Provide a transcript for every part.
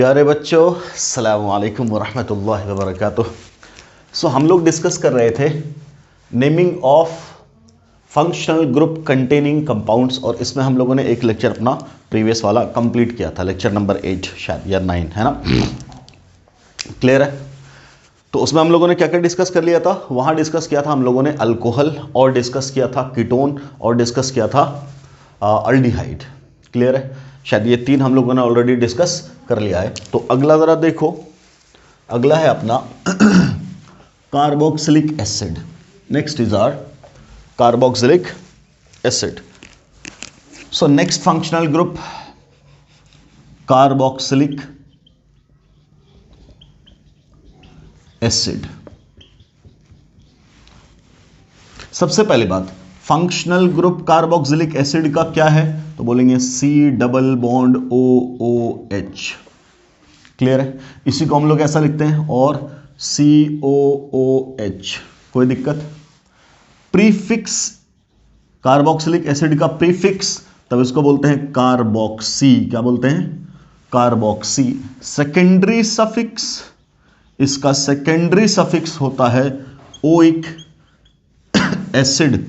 प्यारे बच्चों, अस्सलामु अलैकुम वरहमतुल्लाहि वबरकातुह। हम लोग डिस्कस कर रहे थे naming of functional group containing compounds, और इसमें हम लोगों ने एक लेक्चर अपना प्रीवियस वाला कंप्लीट किया था, लेक्चर नंबर 8 शायद या 9, है ना? क्लियर है? तो उसमें हम लोगों ने क्या क्या डिस्कस कर लिया था? वहाँ डिस्कस किया था हम लोगों ने अल्कोहल, और डिस्कस किया था कीटोन, और डिस्कस किया था अल्डिहाइड। क्लियर है? शायद ये 3 हम लोगों ने ऑलरेडी डिस्कस कर लिया है। तो अगला ज़रा देखो, अगला है अपना carboxylic acid. Next is our carboxylic acid. So next functional group carboxylic acid. सबसे पहली बात, फंक्शनल ग्रुप कार्बोक्सिलिक एसिड का क्या है? तो बोलेंगे C double bond OOH। Clear है? इसी को हम लोग ऐसा लिखते हैं, और COOH। कोई दिक्कत? प्रीफिक्स कार्बोक्सिलिक एसिड का प्रीफिक्स, तब इसको बोलते हैं कार्बोक्सी। क्या बोलते हैं? कार्बोक्सी। सेकेंडरी सफिक्स, इसका सेकेंडरी सफिक्स होता है ओइक एसिड,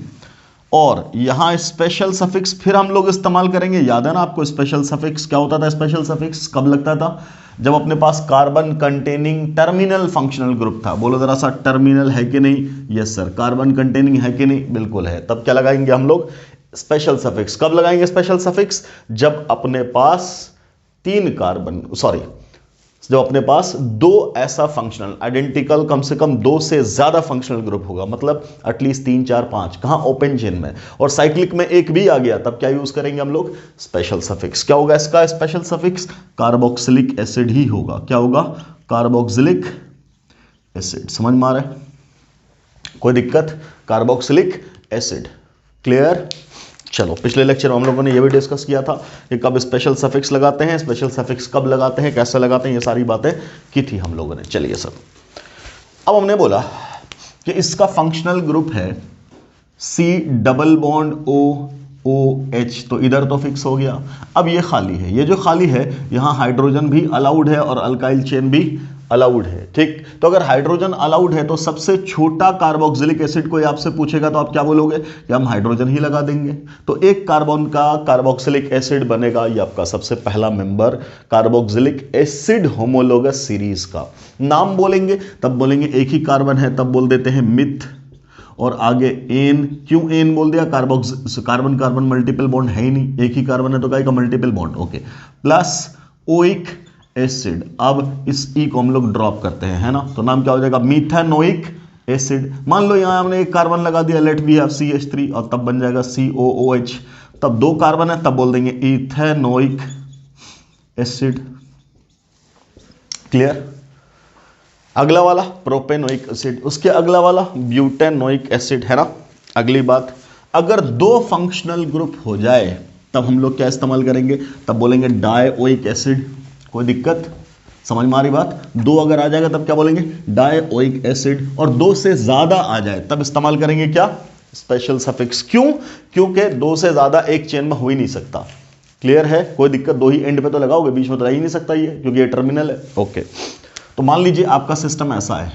और यहां स्पेशल सफिक्स फिर हम लोग इस्तेमाल करेंगे। याद है ना आपको स्पेशल सफिक्स क्या होता था? स्पेशल सफिक्स कब लगता था? जब अपने पास carbon containing terminal functional group था। बोलो जरा सा, टर्मिनल है कि नहीं? Yes sir. कार्बन कंटेनिंग है कि नहीं? बिल्कुल है। तब क्या लगाएंगे हम लोग? Special suffix. कब लगाएंगे स्पेशल सफिक्स? जब अपने पास 3 कार्बन, जब अपने पास 2 ऐसा फंक्शनल आइडेंटिकल, कम से कम 2 से ज्यादा फंक्शनल ग्रुप होगा, मतलब एटलीस्ट 3, 4, 5, कहां? ओपन चेन में, और साइक्लिक में एक भी आ गया, तब क्या यूज करेंगे हम लोग? Special suffix. क्या होगा इसका स्पेशल सफिक्स? कार्बोक्सिलिक एसिड ही होगा। क्या होगा? Carboxylic acid. समझ में आ रहा है? कोई दिक्कत? Carboxylic acid. क्लियर? चलो, पिछले लेक्चर में हम लोगों ने यह भी डिस्कस किया था कि कब स्पेशल सफिक्स लगाते हैं, स्पेशल सफिक्स कब लगाते हैं, कैसे लगाते हैं, ये सारी बातें की थी हम लोगों ने। चलिए सब, अब हमने बोला कि इसका फंक्शनल ग्रुप है C डबल बॉन्ड OOH, तो इधर तो फिक्स हो गया। अब ये खाली है, ये जो खाली है यहां हाइड्रोजन भी अलाउड है और अल्काइल चेन भी अलाउड है। ठीक, तो अगर हाइड्रोजन अलाउड है तो सबसे छोटा कार्बोक्सिलिक एसिड कोई आपसे पूछेगा तो आप क्या बोलोगे? कि हम हाइड्रोजन ही लगा देंगे। तो एक कार्बन का कार्बोक्सिलिक एसिड बनेगा, ये आपका सबसे पहला member carboxylic acid homologous series का। नाम बोलेंगे तब बोलेंगे एक ही कार्बन है, तब बोल देते हैं मिथ, और आगे एन। क्यों एन बोल दिया? कार्बन कार्बन मल्टीपल बॉन्ड है ही नहीं, एक ही कार्बन है तो क्या? Multiple bond. Okay, plus oic acid. अब इस ई को हम लोग ड्रॉप करते हैं, है ना? तो नाम क्या हो जाएगा? Methanoic acid. मान लो यहां हमने एक कार्बन लगा दिया, लेट वी हैव CH3, और तब बन जाएगा COOH। तब 2 कार्बन है, तब बोल देंगे इथेनोइक एसिड। क्लियर? अगला वाला प्रोपेनोइक एसिड, उसके अगला वाला ब्यूटेनोइक एसिड, है ना? अगली बात, अगर 2 फंक्शनल ग्रुप हो जाए तब हम लोग क्या इस्तेमाल करेंगे? तब बोलेंगे डायओइक एसिड। कोई दिक्कत? समझ में आ रही बात? 2 अगर आ जाएगा तब क्या बोलेंगे? डायओइक एसिड, और 2 से ज्यादा आ जाए तब इस्तेमाल करेंगे क्या? Special suffix. क्यों? क्योंकि 2 से ज्यादा एक चेन में हो ही नहीं सकता। क्लियर है? कोई दिक्कत? 2 ही एंड पे तो लगाओगे, बीच में तो रह ही नहीं सकता ये, क्योंकि ये टर्मिनल है। ओके, तो मान लीजिए आपका सिस्टम ऐसा है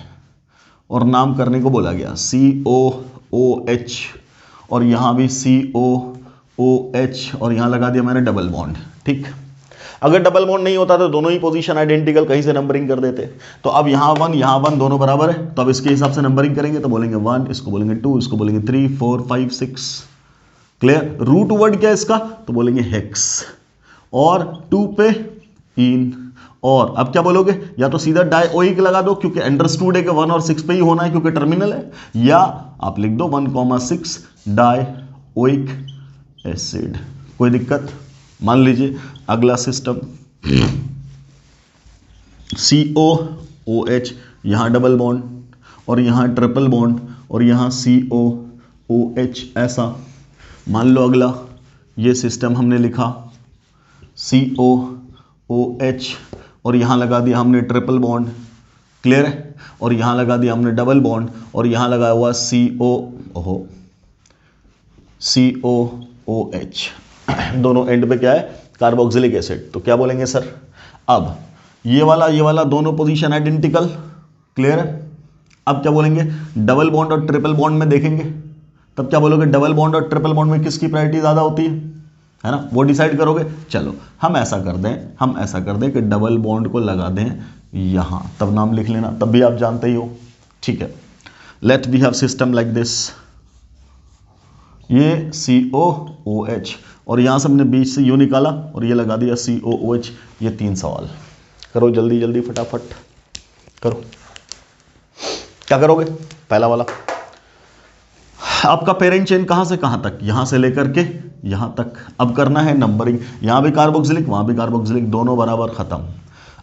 और नाम करने को बोला गया COOH, और यहां भी COOH, और यहां लगा दिया मैंने डबल बॉन्ड। ठीक, अगर डबल बॉन्ड नहीं होता तो दोनों ही पोजीशन आइडेंटिकल, कहीं से नंबरिंग कर देते। तो अब यहां 1 दोनों बराबर है, तो अब इसके हिसाब से नंबरिंग करेंगे। तो बोलेंगे 1, इसको बोलेंगे 2, इसको बोलेंगे 3, 4, 5, 6। क्लियर? रूट वर्ड क्या है इसका? तो बोलेंगे हेक्स, और 2 पे इन। और अब क्या बोलोगे? या तो सीधा डायओइक लगा दो, क्योंकि अंडरस्टूड है कि 1 और 6 पे ही होना है क्योंकि टर्मिनल है, या आप लिख दो 1,6 डायओइक एसिड। कोई दिक्कत? मान लीजिए अगला सिस्टम COOH, यहां डबल बॉन्ड, और यहां ट्रिपल बॉन्ड, और यहां COOH ऐसा। मान लो अगला ये सिस्टम हमने लिखा COOH, और यहां लगा दिया हमने ट्रिपल बॉन्ड। क्लियर है? और यहां लगा दिया हमने डबल बॉन्ड, और यहां लगाया हुआ COOH। दोनों एंड पे क्या है? Carboxylic acid. तो क्या बोलेंगे सर? अब ये वाला दोनों पोजीशन आइडेंटिकल, क्लियर है। अब क्या बोलेंगे, डबल बॉन्ड और ट्रिपल बॉन्ड में देखेंगे, तब क्या बोलोगे, डबल बॉन्ड और ट्रिपल बॉन्ड में किसकी प्रायोरिटी ज्यादा होती है ना, वो डिसाइड करोगे। चलो हम ऐसा कर दें कि डबल बॉन्ड को लगा दें यहां, तब नाम लिख लेना, तब भी आप जानते ही हो, ठीक है। Let we have system like this, ये COOH और यहां से हमने बीच से U निकाला और ये लगा दिया COOH। ये 3 सवाल करो जल्दी जल्दी फटाफट करो। क्या करोगे, पहला वाला, आपका पेरेंट चेन कहां से कहां तक, यहां से लेकर के यहां तक। अब करना है नंबरिंग, यहां भी कार्बोक्सिलिक वहां भी कार्बोक्सिलिक, दोनों बराबर खत्म।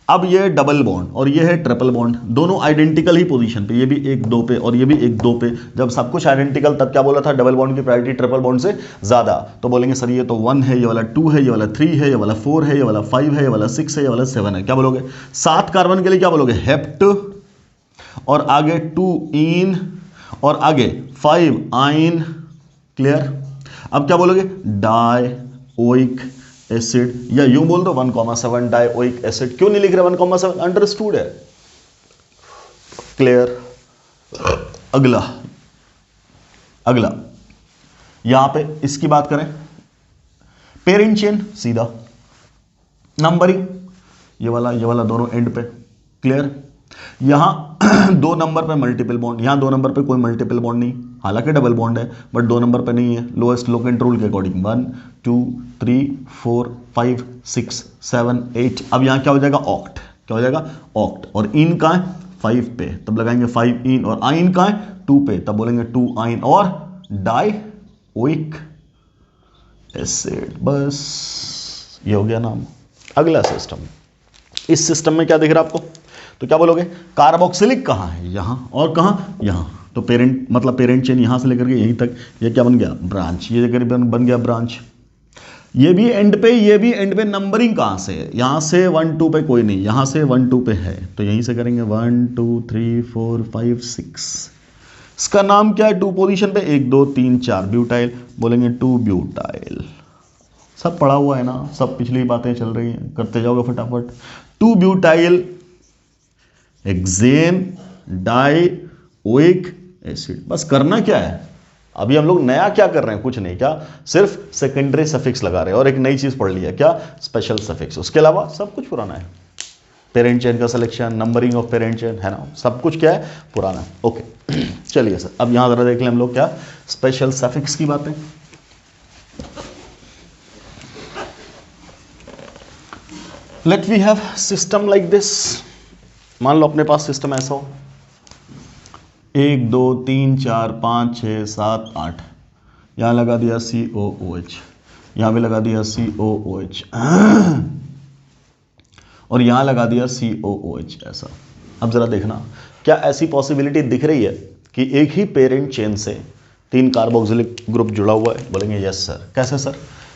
अब ये डबल बॉन्ड और ये है ट्रिपल बॉन्ड, दोनों आइडेंटिकल ही पोजीशन पे, ये भी 1 2 पे और ये भी 1 2 पे। जब सब कुछ आइडेंटिकल तब क्या बोला था, डबल बॉन्ड की प्रायोरिटी ट्रिपल बॉन्ड से ज्यादा। तो बोलेंगे सर ये तो 1 है, ये वाला 2 है, ये वाला 3 है, ये वाला 4 है, ये वाला 5 है, ये वाला 6 है, ये वाला 7 है। क्या बोलोगे, 7 कार्बन के लिए क्या बोलोगे, हेप्ट, और आगे 2 इन और आगे 5 आइन, क्लियर। अब क्या बोलोगे, डाइओइक एसिड, या यूं बोल दो 1,7 डाइओइक एसिड। क्यों नहीं लिख रहे 1,7, अंडरस्टूड है, क्लियर। अगला यहां पे इसकी बात करें, पेरेंट चेन सीधा, नंबरिंग ये वाला दोनों एंड पे, क्लियर। यहां 2 नंबर पे मल्टीपल बॉन्ड, यहां 2 नंबर पे कोई मल्टीपल बॉन्ड नहीं, हालांकि डबल बॉन्ड है बट 2 नंबर पे नहीं है, लोएस्ट लोकेंट रूल के अकॉर्डिंग 1 2 3 4 5 6 7 8। अब यहां क्या हो जाएगा, ऑक्ट, क्या हो जाएगा, ऑक्ट। और इन का है 5 पे, तब लगाएंगे 5 इन, और आइन का है 2 पे, तब बोलेंगे 2 आइन और डाइओइक एसिड। बस ये हो गया नाम। अगला सिस्टम, इस सिस्टम में क्या दिख रहा है आपको, तो क्या बोलोगे, कार्बोक्सिलिक कहां है, यहां, और कहां, यहां। तो पेरेंट मतलब पेरेंट चेन यहां से लेकर के यहीं तक, ये क्या बन गया, ब्रांच, ये करीबन बन गया ब्रांच। ये भी एंड पे, ये भी एंड पे। नंबरिंग कहां से है, यहां से 1 2 पे कोई नहीं, यहां से 1 2 पे है, तो यहीं से करेंगे 1 2 3 4 5 6। इसका नाम क्या है, 2 पोजीशन पे 1 2 3 4 ब्यूटाइल, बोलेंगे 2 ब्यूटाइल। सब पढ़ा हुआ है ना, सब पिछली बातें चल रही हैं, करते जाओगे फटाफट। 2 ब्यूटाइल हेक्सेन डाइओइक एसिड। बस करना क्या है, अभी हम लोग नया क्या कर रहे हैं, कुछ नहीं, क्या सिर्फ सेकेंडरी सफिक्स लगा रहे हैं और एक नई चीज पढ़ लिया, क्या, स्पेशल सफिक्स। उसके अलावा सब कुछ पुराना है, पेरेंट चेन का selection, numbering of parent chain, है ना, सब कुछ क्या है, पुराना है। ओके चलिए सर, अब यहां जरा देख लें हम लोग क्या स्पेशल सफिक्स की बातें। Let we have system like this. मान लो अपने पास सिस्टम ऐसा हो, 1 2 3 4 5 6 7 8, यहां लगा दिया COOH, यहां भी लगा दिया COOH और यहां लगा दिया COOH ऐसा। अब जरा देखना, क्या ऐसी पॉसिबिलिटी दिख रही है कि एक ही पेरेंट चेन से 3 कार्बोक्सिलिक ग्रुप जुड़ा हुआ है, बोलेंगे यस सर। कैसे सर,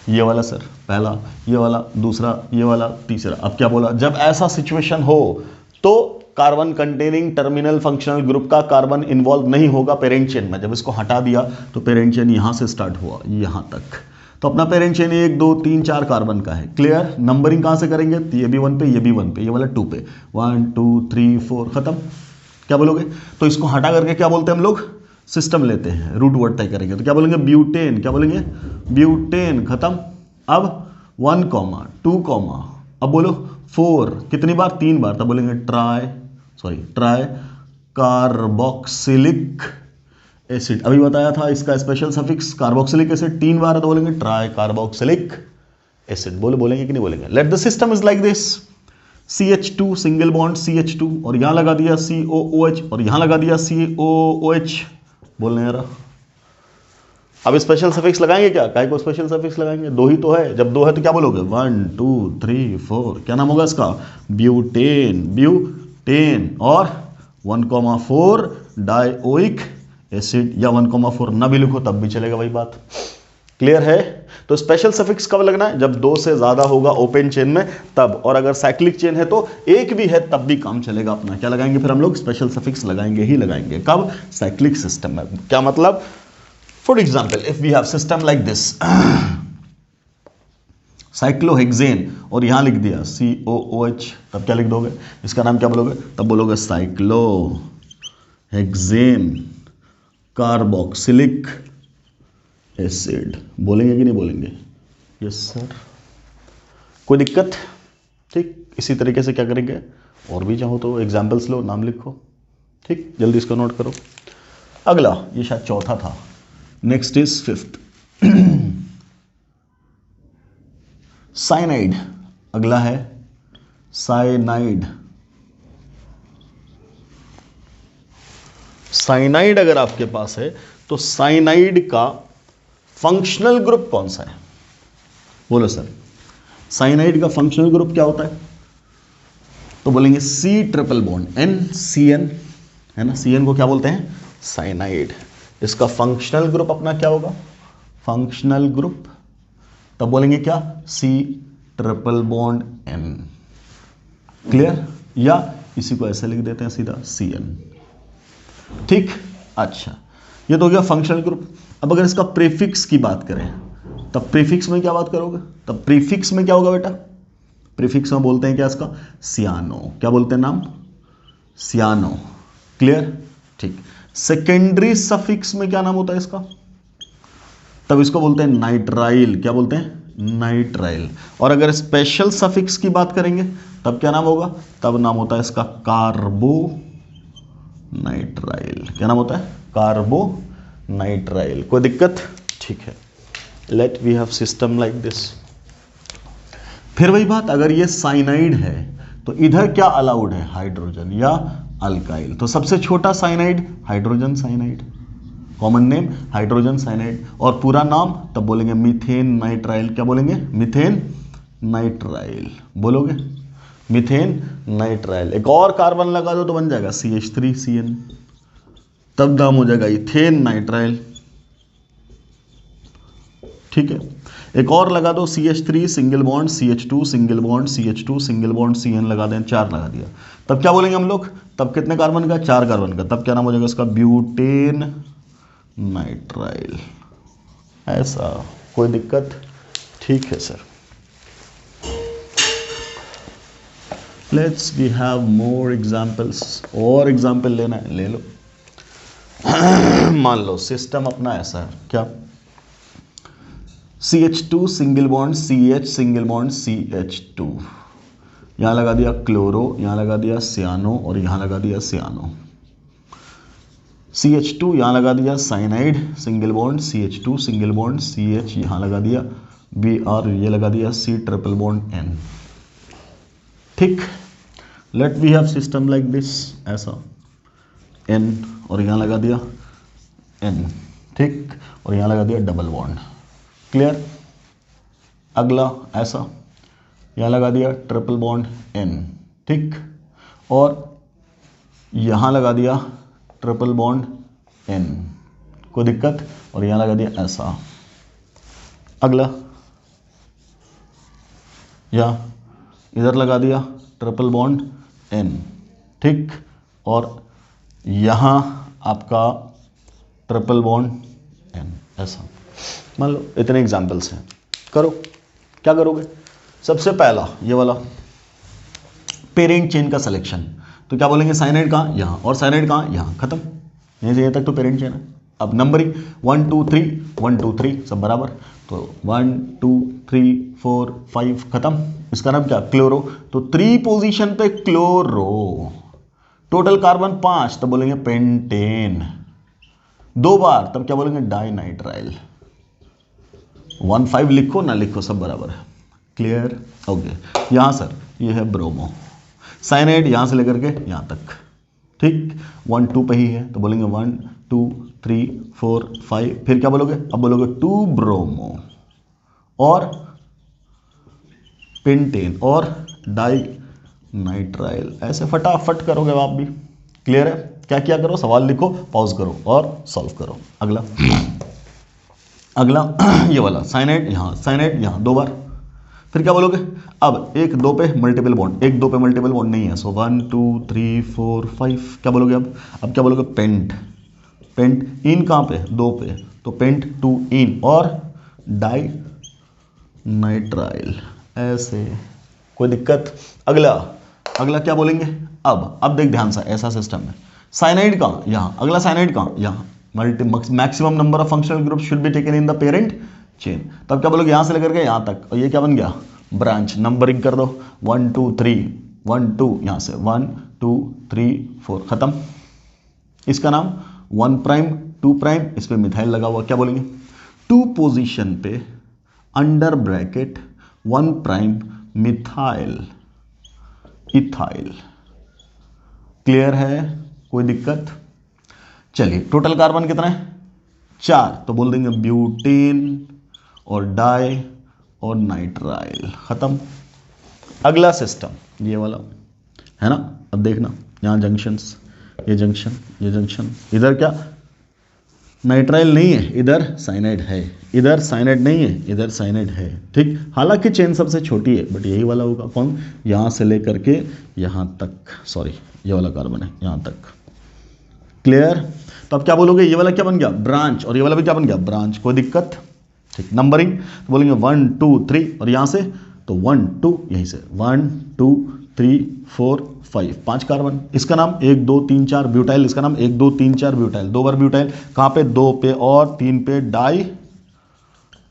ये वाला सर पहला, ये वाला दूसरा, ये वाला तीसरा। अब क्या बोला, जब ऐसा सिचुएशन हो तो carbon containing terminal functional group का कार्बन इन्वॉल्व नहीं होगा पेरेंट चेन में। जब इसको हटा दिया तो पेरेंट चेन यहां से स्टार्ट हुआ यहां तक, तो अपना पेरेंट चेन 1 2 3 4 कार्बन का है, क्लियर। नंबरिंग कहां से करेंगे, तो ये भी 1 पे, ये भी 1 पे, ये वाला 2 पे, 1 2 3 4 खत्म। क्या बोलोगे, तो इसको हटा करके क्या बोलते हैं हम लोग, सिस्टम लेते हैं, रूट वर्ड तय करेंगे, तो क्या बोलेंगे, ब्यूटेन। क्या बोलेंगे, ब्यूटेन, खत्म। अब 1 2 अब बोलो 4, कितनी बार, 3 बार, तब बोलेंगे ट्राई कार्बोक्सिलिक एसिड। अभी बताया था इसका स्पेशल सफिक्स कार्बोक्सिलिक एसिड 3 बार है, तो बोलेंगे ट्राई कार्बोक्सिलिक एसिड। बोलेंगे कि नहीं बोलेंगे। Let the system is like this, CH2 single bond CH2 और यहां लगा दिया COOH और यहां लगा दिया COOH। बोलने यार, अब स्पेशल सफिक्स लगाएंगे क्या, काय को स्पेशल सफिक्स लगाएंगे, 2 ही तो है, जब 2 है तो क्या बोलोगे, 1 2 3 4, क्या नाम होगा इसका, ब्यूटेन और 1,4 डाइओइक एसिड, या 1,4 ना भी लिखो तब भी चलेगा, वही बात, क्लियर है। तो स्पेशल सफिक्स कब लगना है, जब 2 से ज्यादा होगा ओपन चेन में तब, और अगर साइक्लिक चेन है तो 1 भी है तब भी काम चलेगा अपना। क्या लगाएंगे फिर हम लोग, स्पेशल सफिक्स लगाएंगे ही लगाएंगे, कब, साइक्लिक सिस्टम में। क्या मतलब, for example if we have system like this, cyclohexane, और यहां लिख दिया COOH, तब क्या लिख दोगे, इसका नाम क्या बोलोगे, तब बोलोगे साइक्लोहेक्सेन कार्बोक्सिलिक एसिड। बोलेंगे कि नहीं बोलेंगे? Yes sir. कोई दिक्कत? ठीक, इसी तरीके से क्या करेंगे, और भी चाहो तो एग्जाम्पल्स लो, नाम लिखो। ठीक, जल्दी इसको नोट करो। अगला, ये शायद चौथा था, नेक्स्ट इज फिफ्थ, साइनाइड। अगला है साइनाइड। साइनाइड अगर आपके पास है तो साइनाइड का फंक्शनल ग्रुप कौन सा है? बोलो सर, साइनाइड का फंक्शनल ग्रुप क्या होता है? तो बोलेंगे C ट्रिपल बॉन्ड NCN, है ना, CN को क्या बोलते हैं? साइनाइड। इसका फंक्शनल ग्रुप अपना क्या होगा? फंक्शनल ग्रुप, तब बोलेंगे क्या? C triple bond N। Clear? या इसी को ऐसे लिख देते हैं सीधा CN। ठीक, अच्छा, ये तो हो गया फंक्शनल ग्रुप। अब अगर इसका प्रीफिक्स की बात करें, तब प्रीफिक्स में क्या बात करोगे? तब प्रीफिक्स में क्या होगा बेटा? प्रीफिक्स में बोलते हैं क्या इसका? सियानो। क्या बोलते हैं नाम? सियानो। क्लियर? ठीक। सेकेंडरी सफिक्स में क्या नाम होता है इसका? तब इसको बोलते हैं नाइट्राइल। क्या बोलते हैं? नाइट्राइल। और अगर स्पेशल सफिक्स की बात करेंगे तब क्या नाम होगा? तब नाम होता है इसका कार्बो नाइट्राइल। क्या नाम होता है? Carbonitrile. कोई दिक्कत? ठीक है, let we have system like this. फिर वही बात, अगर ये साइनाइड है तो इधर क्या अलाउड है? हाइड्रोजन या अल्काइल। तो सबसे छोटा cyanide hydrogen cyanide, common name hydrogen cyanide, और पूरा नाम तब बोलेंगे मीथेन नाइट्राइल। क्या बोलेंगे? Methane nitrile. बोलोगे मीथेन नाइट्राइल। एक और कार्बन लगा दो तो बन जाएगा CH3CN, तब नाम हो जाएगा इथेन नाइट्राइल। ठीक है, एक और लगा दो CH3 single bond CH2 single bond CH2 single bond CN लगा दें, 4 लगा दिया, तब क्या बोलेंगे हम लोग? तब कितने कार्बन का? 4 कार्बन का। तब क्या नाम हो जाएगा इसका? Butane nitrile. ऐसा। कोई दिक्कत? ठीक है sir. Let's we have more examples. और एग्जाम्पल लेना है ले लो। मान लो सिस्टम अपना ऐसा है, क्या? CH2 single bond CH single bond CH2, यहां लगा दिया क्लोरो, यहां लगा दिया सियानो, और यहां लगा दिया सियानो। CH2 यहां लगा दिया cyanide single bond CH2 single bond CH, यहां लगा दिया Br, ये लगा दिया C ट्रिपल बॉन्ड N। ठीक, let we have system like this, ऐसा N, और यहां लगा दिया N। ठीक, और यहां लगा दिया डबल बॉन्ड। क्लियर? अगला ऐसा, यहां लगा दिया ट्रिपल बॉन्ड N। ठीक, और यहां लगा दिया ट्रिपल बॉन्ड N। कोई दिक्कत? और यहां लगा दिया ऐसा। अगला, या इधर लगा दिया ट्रिपल बॉन्ड N। ठीक, और यहां आपका ट्रिपल बॉन्ड N, ऐसा। मान लो इतने एग्जाम्पल्स हैं, करो। क्या करोगे? सबसे पहला ये वाला पेरेंट चेन का सिलेक्शन, तो क्या बोलेंगे? साइनाइड कहाँ? यहाँ, और साइनाइड कहाँ? यहाँ। खत्म, यहीं से यहीं तक तो पेरेंट चेन है। अब नंबरिंग 1 2 3 1 2 3 सब बराबर, तो 1 2 3 4 5 खत्म। इसका नाम क्या? क्लोरो। तो 3 पोजीशन पे क्लोरो, टोटल कार्बन 5, तब बोलेंगे पेंटेन। 2 बार, तब क्या बोलेंगे? डाइनाइट्राइल। 1 5 लिखो ना लिखो सब बराबर है। क्लियर? ओके। यहां सर ये है ब्रोमो, साइनाइड यहां से लेकर के यहां तक। ठीक, 1 2 पे ही है, तो बोलेंगे 1 2 3 4 5, फिर क्या बोलोगे? अब बोलोगे 2 ब्रोमो और पेंटेन और डाइनाइट्राइल। ऐसे फटाफट करोगे आप भी। क्लियर है? क्या किया करो? सवाल लिखो, पॉज करो और सॉल्व करो। अगला ये वाला साइनाइड यहाँ, साइनाइड यहाँ 2 बार, फिर क्या बोलोगे? अब 1 2 पे मल्टीपल बॉन्ड, 1 2 पे मल्टीपल बॉन्ड नहीं है, सो 1 2 3 4 5 क्या बोलोगे? अब क्या बोलोगे? पेंट। पेंट इन कहाँ पे? 2 पे, तो पेंट 2 इन, और नाइट्राइल, ऐसे, कोई दिक्कत? अगला क्या बोलेंगे? अब देख ध्यान से, ऐसा सिस्टम है, साइनाइड का यहाँ, अगला साइनाइड का यहाँ, maximum number of functional group should be taken in the parent chain. तब क्या बोलोगे? यहां से लेकर के यहां तक, और ये क्या बन गया? ब्रांच। नंबरिंग कर दो, 1 2 3, 1 2, यहां से 1 2 3 4, खत्म। इसका नाम 1 प्राइम 2 प्राइम, इस पे मिथाइल लगा हुआ, क्या बोलेंगे? 2 पोजीशन पे under bracket 1 prime methyl ethyl. Clear है? कोई दिक्कत? चलिए, टोटल कार्बन कितना है? 4, तो बोल देंगे ब्यूटेन और डाई और नाइट्राइल, खत्म। अगला सिस्टम ये वाला है ना। अब देखना, यहां जंक्शंस, ये जंक्शन, ये जंक्शन, इधर क्या नाइट्राइल नहीं है, इधर साइनाइड है, इधर साइनाइड नहीं है, इधर साइनाइड है, ठीक। हालांकि चेन सबसे छोटी है, बट यही वाला होगा। कौन? यहां से लेकर के यहां तक, सॉरी ये वाला कार्बन है यहां तक। क्लियर? तो अब क्या बोलोगे? ये वाला क्या बन गया? ब्रांच, और ये वाला भी क्या बन गया? ब्रांच। कोई दिक्कत? ठीक। नंबरिंग तो बोलेंगे 1 2 3, और यहां से तो 1 2, यहीं से 1 2 3 4 5, 5 कार्बन। इसका नाम 1 2 3 4 ब्यूटाइल, इसका नाम 1 2 3 4 ब्यूटाइल, 2 बार ब्यूटाइल। कहां पे? 2 पे और 3 पे डाई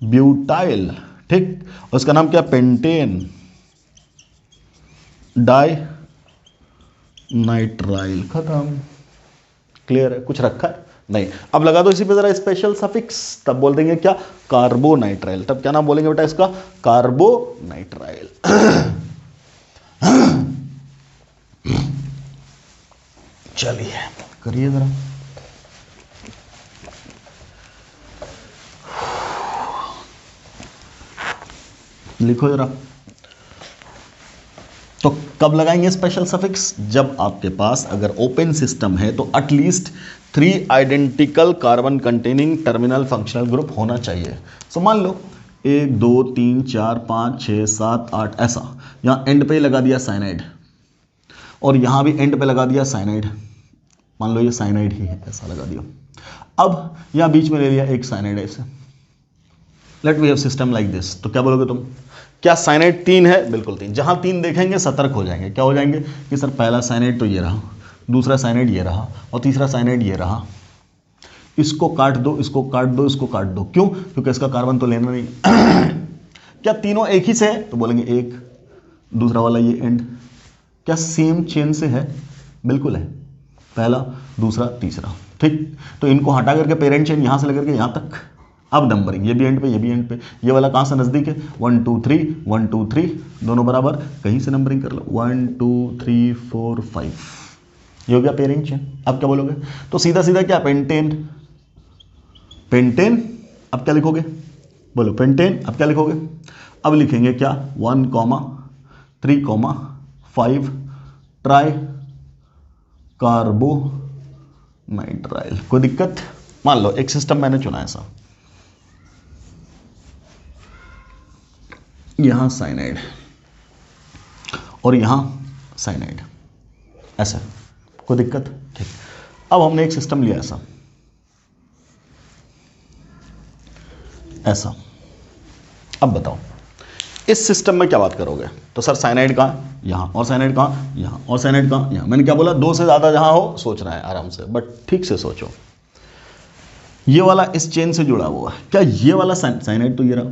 ब्यूटाइल, ठीक। और इसका नाम क्या? पेंटेन डाई नाइट्राइल, खत्म। क्लियर है? कुछ रखा है? नहीं। अब लगा दो इसी पे जरा स्पेशल सफिक्स, तब बोल देंगे क्या? कार्बोनाइट्राइल। तब क्या नाम बोलेंगे बेटा इसका? कार्बोनाइट्राइल। चलिए करिए जरा। लिखो जरा। तो कब लगाएंगे स्पेशल सफिक्स? जब आपके पास अगर ओपन सिस्टम है तो at least 3 identical carbon containing terminal functional group होना चाहिए। सो मान लो 1 2 3 4 5 6 7 8, ऐसा। यहां एंड पे ही लगा दिया साइनाइड, और यहां भी एंड पे लगा दिया साइनाइड। मान लो ये साइनाइड ही है, ऐसा लगा दिया। अब यहां बीच में ले लिया एक साइनाइड ऐसे। Let we have system like this. तो क्या बोलोगे तुम? क्या साइनाइड 3 है? बिल्कुल 3। जहां 3 देखेंगे सतर्क हो जाएंगे। क्या हो जाएंगे? कि सर पहला साइनाइड तो ये रहा, दूसरा साइनाइड ये रहा, और तीसरा साइनाइड ये रहा। इसको काट दो, इसको काट दो, इसको काट दो। क्यों? क्योंकि इसका कार्बन तो लेना नहीं। क्या तीनों एक ही से है? तो बोलेंगे एक। दूसरा वाला ये एंड क्या सेम चेन से है? बिल्कुल है। पहला, दूसरा, तीसरा, ठीक। तो इनको हटा करके पेरेंट चेन यहां से लेकर के यहां तक। अब नंबरिंग, ये भी एंड पे, ये भी एंड पे। ये वाला कहां से नजदीक है? 1 2 3, 1 2 3, दोनों बराबर। कहीं से नंबरिंग कर लो, 1 2 3 4 5। ये हो गया पेरेंट चेन। अब क्या बोलोगे? तो सीधा सीधा क्या? पेंटेन। पेंटेन। अब क्या लिखोगे? बोलो पेंटेन। अब क्या लिखोगे? अब लिखेंगे क्या? 1 3 5 ट्राई कार्बो नाइट्राइल। कोई दिक्कत? मान लो एक सिस्टम मैंने चुना ऐसा, यहां साइनाइड और यहां साइनाइड, ऐसा। कोई दिक्कत? ठीक। अब हमने एक सिस्टम लिया ऐसा, ऐसा। अब बताओ इस सिस्टम में क्या बात करोगे? तो सर साइनाइड कहां? यहां। और साइनाइड कहां? यहां। और साइनाइड कहां? यहां। मैंने क्या बोला? 2 से ज्यादा जहां हो सोचना है आराम से, बट ठीक से सोचो। ये वाला इस चेन से जुड़ा हुआ है। क्या ये वाला साइनाइड तो ये रहा?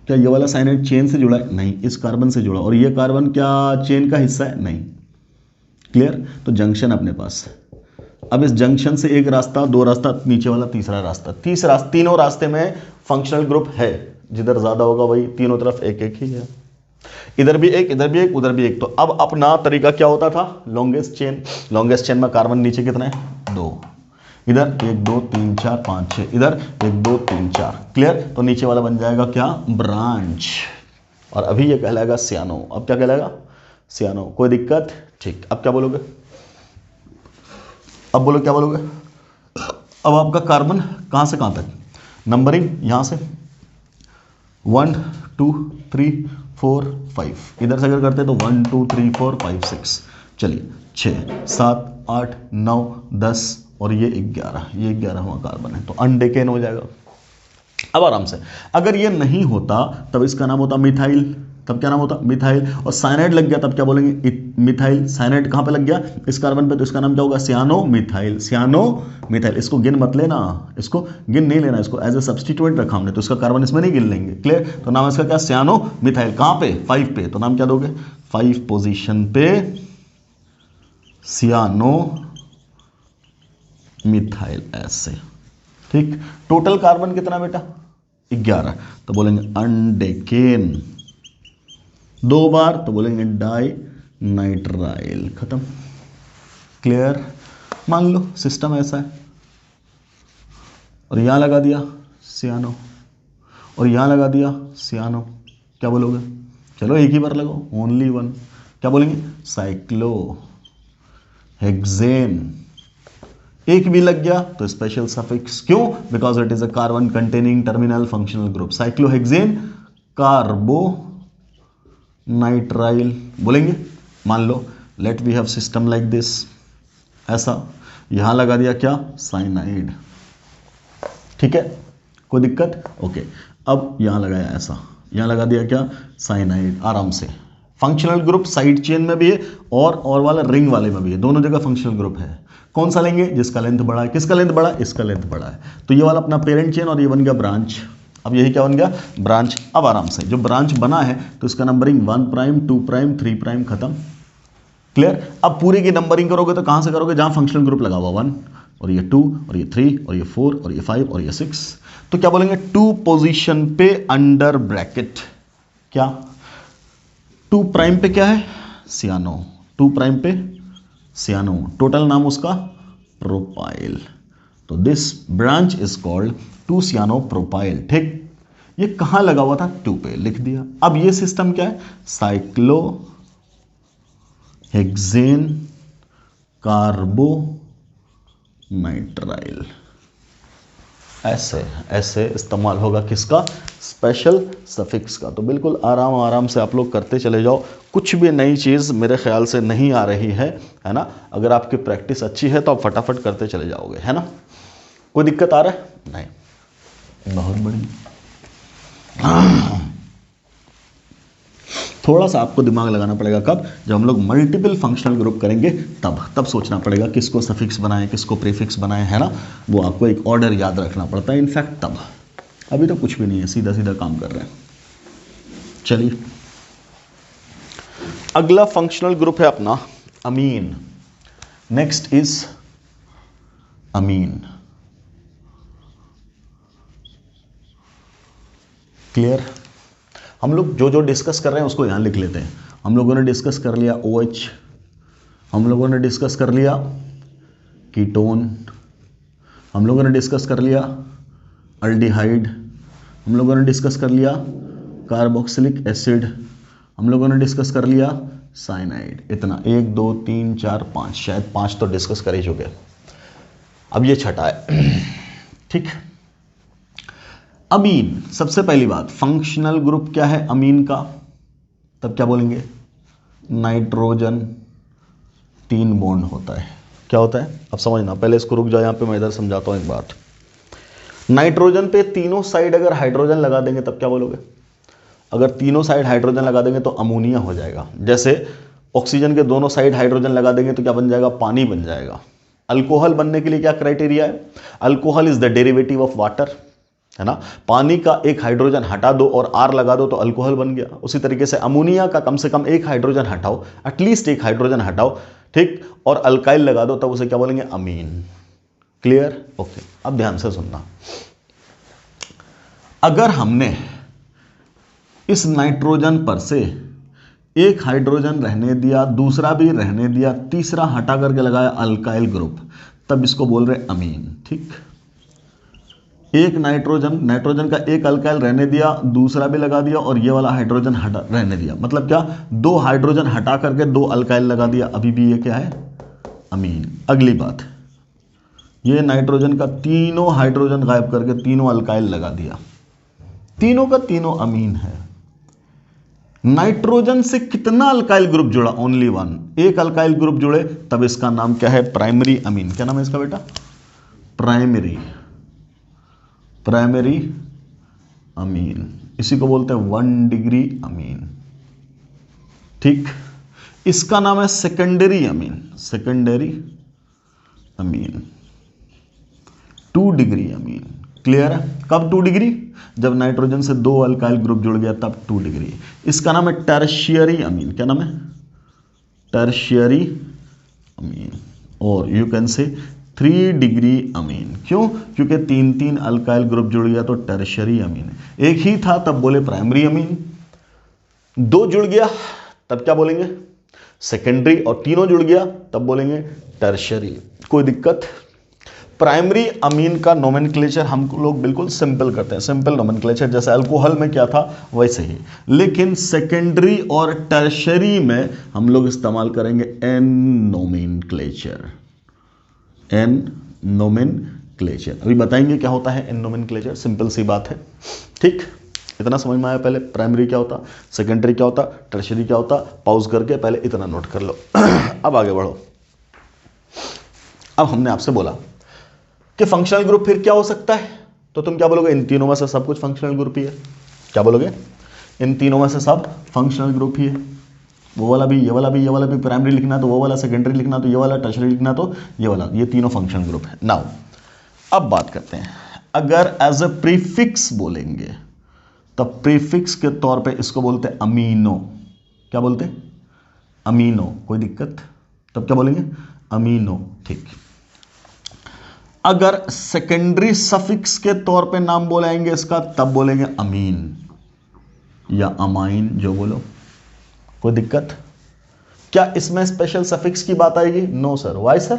क्या ये वाला साइनाइड चेन से जुड़ा है? नहीं, इस कार्बन से जुड़ा। और ये कार्बन क्या चेन का हिस्सा है? नहीं। क्लियर? तो जंक्शन अपने पास। अब इस जंक्शन से एक रास्ता, 2 रास्ता, नीचे वाला तीसरा रास्ता, तीनों रास्ते में फंक्शनल ग्रुप है। जिधर ज्यादा होगा वही, तीनों तरफ एक एक ही है। इधर भी एक, इधर भी एक, उधर भी एक। तो अब अपना तरीका क्या होता था? Longest chain. लॉन्गेस्ट चेन में कार्बन नीचे कितने हैं? 2। इधर 1 2 3 4 5 6, इधर 1 2 3 4। क्लियर? तो नीचे वाला बन जाएगा क्या? ब्रांच। और अभी ये कहलाएगा सियानो। अब क्या कहलाएगा? सियानो। कोई दिक्कत? ठीक। अब क्या बोलोगे? अब बोलो क्या बोलोगे? अब आपका कार्बन कहां से कहां तक? नंबरिंग यहां से 1 2 3 4 5। इधर से अगर करते तो 1 2 3 4 5 6। चलिए 6 7 8 9 10 और ये 11। ये 11वां कार्बन है, तो अनडेकेन हो जाएगा। अब आराम से, अगर ये नहीं होता तब इसका नाम होता मिथाइल, तब क्या नाम होता मिथाइल, और साइनाइड लग गया तब क्या बोलेंगे मिथाइल। साइनाइड कहां पे लग गया इस कार्बन पे, तो इसका नाम क्या होगा सियानो मिथाइल, सियानो मिथाइल। इसको गिन मत लेना, इसको गिन नहीं लेना, इसको एज ए सब्सटीट्यूएंट रखा हमने, तो इसका कार्बन इसमें नहीं गिन लेंगे, क्लियर। तो नाम इसका क्या सियानो मिथाइल, कहां पे 5 पे, तो नाम क्या दोगे 5 पोजीशन पे सियानो मिथाइल ऐसे, ठीक। टोटल कार्बन कितना बेटा 11, तो बोलेंगे अनडेकेन, 2 बार तो बोलेंगे डाई नाइट्राइल, खत्म, क्लियर। मान लो सिस्टम ऐसा है, और यहां लगा दिया सियानो, और यहां लगा दिया सियानो, क्या बोलोगे, चलो एक ही बार लगाओ, ओनली वन, क्या बोलेंगे साइक्लो हेक्सेन। एक भी लग गया तो स्पेशल सफिक्स, क्यों, because it is a carbon containing terminal functional group, cyclohexane carbonitrile बोलेंगे। मान लो let we have system like this, ऐसा, यहां लगा दिया क्या साइनाइड, ठीक है, कोई दिक्कत, ओके। अब यहां लगाया ऐसा, यहां लगा दिया क्या साइनाइड, आराम से। फंक्शनल ग्रुप साइड चेन में भी है और वाला रिंग वाले में भी है, दोनों जगह फंक्शनल ग्रुप है। कौन सा लेंगे जिसका लेंथ बड़ा है, किसका लेंथ बड़ा है, इसका लेंथ बड़ा है, तो ये वाला अपना पेरेंट चेन और ये बन गया ब्रांच। अब यही क्या बन गया ब्रांच। अब आराम से जो ब्रांच बना है तो इसका नंबरिंग 1 प्राइम 2 प्राइम 3 प्राइम, खत्म, क्लियर। अब पूरी की नंबरिंग करोगे तो कहां से करोगे, जहां फंक्शनल ग्रुप लगा हुआ 1 और ये 2 और ये 3 और ये 4 और ये 5 और ये 6, तो क्या बोलेंगे 2 पोजीशन पे अंडर ब्रैकेट, क्या 2 प्राइम पे क्या है सियानो, 2 प्राइम पे सियानो, टोटल नाम उसका प्रोपाइल, तो this branch is called 2 cyano propyl, ठीक। ये कहां लगा हुआ था 2 पे, लिख दिया। अब ये सिस्टम क्या है साइक्लो हेक्सेन कार्बो नाइट्राइल, ऐसे ऐसे इस्तेमाल होगा किसका स्पेशल सफिक्स का। तो बिल्कुल आराम आराम से आप लोग करते चले जाओ, कुछ भी नई चीज़ मेरे ख्याल से नहीं आ रही है ना। अगर आपकी प्रैक्टिस अच्छी है तो आप फटाफट करते चले जाओगे, है ना। कोई दिक्कत आ रहा है नहीं, बहुत बढ़िया। थोड़ा सा आपको दिमाग लगाना पड़ेगा, कब, जब हम लोग मल्टीपल फंक्शनल ग्रुप करेंगे तब सोचना पड़ेगा किसको सफिक्स बनाएं किसको प्रीफिक्स बनाएं, है ना। वो आपको एक ऑर्डर याद रखना पड़ता है इनफैक्ट तब, अभी तो कुछ भी नहीं है, सीधा सीधा काम कर रहे हैं। चलिए अगला फंक्शनल ग्रुप है अपना amine. Next is amine, clear. हम लोग जो डिस्कस कर रहे हैं उसको यहां लिख लेते हैं। हम लोगों ने डिस्कस कर लिया OH, हम लोगों ने डिस्कस कर लिया कीटोन, हम लोगों ने डिस्कस कर लिया अल्डिहाइड, हम लोगों ने डिस्कस कर लिया कार्बोक्सिलिक एसिड, हम लोगों ने डिस्कस कर लिया साइनाइड। इतना 1 2 3 4 5, शायद 5 तो डिस्कस कर ही चुके। अब ये छठा है, ठीक। अमीन, सबसे पहली बात फंक्शनल ग्रुप क्या है अमीन का, तब क्या बोलेंगे नाइट्रोजन 3 बॉन्ड होता है। क्या होता है अब समझना, पहले इसको रुक जाओ, यहां पे मैं इधर समझाता हूं एक बात। नाइट्रोजन पे तीनों साइड अगर हाइड्रोजन लगा देंगे तब क्या बोलोगे, अगर तीनों साइड हाइड्रोजन लगा देंगे तो अमोनिया हो जाएगा। जैसे ऑक्सीजन के दोनों साइड हाइड्रोजन लगा देंगे तो क्या बन जाएगा, पानी बन जाएगा। अल्कोहल बनने के लिए क्या क्राइटेरिया है, alcohol is the derivative of water, है ना। पानी का एक हाइड्रोजन हटा दो और R लगा दो तो अल्कोहल बन गया। उसी तरीके से अमोनिया का कम से कम एक हाइड्रोजन हटाओ, एटलीस्ट एक हाइड्रोजन हटाओ, ठीक, और अल्काइल लगा दो तब उसे क्या बोलेंगे अमीन, क्लियर, ओके। अब ध्यान से सुनना, अगर हमने इस नाइट्रोजन पर से एक हाइड्रोजन रहने दिया, दूसरा भी रहने दिया, तीसरा हटा करके लगाया अल्काइल ग्रुप, तब इसको बोल रहे अमीन, ठीक। एक नाइट्रोजन का एक अल्काइल रहने दिया, दूसरा भी लगा दिया और ये वाला हाइड्रोजन हटा रहने दिया, मतलब क्या 2 हाइड्रोजन हटा करके 2 अल्काइल लगा दिया, अभी भी ये क्या है अमीन। अगली बात, ये नाइट्रोजन का तीनों हाइड्रोजन गायब करके तीनों अल्काइल लगा दिया, तीनों का तीनों अमीन है। नाइट्रोजन से कितना अल्काइल ग्रुप जुड़ा, ओनली 1, एक अल्काइल ग्रुप जुड़े तब इसका नाम क्या है प्राइमरी अमीन। क्या नाम है इसका बेटा, प्राइमरी अमीन, इसी को बोलते हैं 1 डिग्री अमीन। ठीक, इसका नाम है secondary amine, secondary amine, 2 degree amine. Clear है? कब 2 डिग्री? जब नाइट्रोजन से 2 अल्काइल ग्रुप जुड़ गया तब 2 डिग्री। इसका नाम है टर्शियरी अमीन। क्या नाम है? टर्शियरी अमीन। और you can say 3 degree amine. क्यों? क्योंकि 3 अल्काइल ग्रुप जुड़ गया तो टर्शियरी अमीन है। एक ही था तब बोले प्राइमरी अमीन, 2 जुड़ गया तब क्या बोलेंगे? सेकेंडरी, और तीनों जुड़ गया तब बोलेंगे टर्शियरी। कोई दिक्कत? प्राइमरी अमीन का नोमेनक्लेचर हम लोग बिल्कुल सिंपल करते हैं, सिंपल नोमेनक्लेचर, जैसे अल्कोहल में क्या था वैसे ही। लेकिन सेकेंडरी और टर्शियरी में हम लोग इस्तेमाल करेंगे एन नोमेनक्लेचर, एन नोमेनक्लेचर। अभी बताएंगे क्या होता है एन नोमेनक्लेचर, सिंपल सी बात है। ठीक, इतना समझ में आया? पहले प्राइमरी क्या होता, सेकेंडरी क्या होता, टर्शियरी क्या होता, पॉज करके पहले इतना नोट कर लो। अब आगे बढ़ो। अब हमने आपसे बोला कि फंक्शनल ग्रुप फिर क्या हो सकता है, तो तुम क्या बोलोगे? इन तीनों में से सब कुछ फंक्शनल ग्रुप ही है। क्या बोलोगे? इन तीनों में से सब फंक्शनल ग्रुप ही है। वो वाला भी, ये वाला भी, ये वाला भी प्राइमरी लिखना तो वो वाला, सेकेंडरी लिखना तो ये वाला, टर्शियरी लिखना तो ये वाला, ये तीनों फंक्शनल ग्रुप है। नाउ अब बात करते हैं, अगर एज ए प्रीफिक्स बोलेंगे तब प्रीफिक्स के तौर पे इसको बोलते हैं अमीनो। क्या बोलते हैं? अमीनो। कोई दिक्कत? तब क्या बोलेंगे? अमीनो। ठीक, अगर सेकेंडरी सफिक्स के तौर पे नाम बोलेंगे इसका तब बोलेंगे अमीन या अमाइन, जो बोलो। कोई दिक्कत? क्या इसमें स्पेशल सफिक्स की बात आएगी? No sir. Why sir?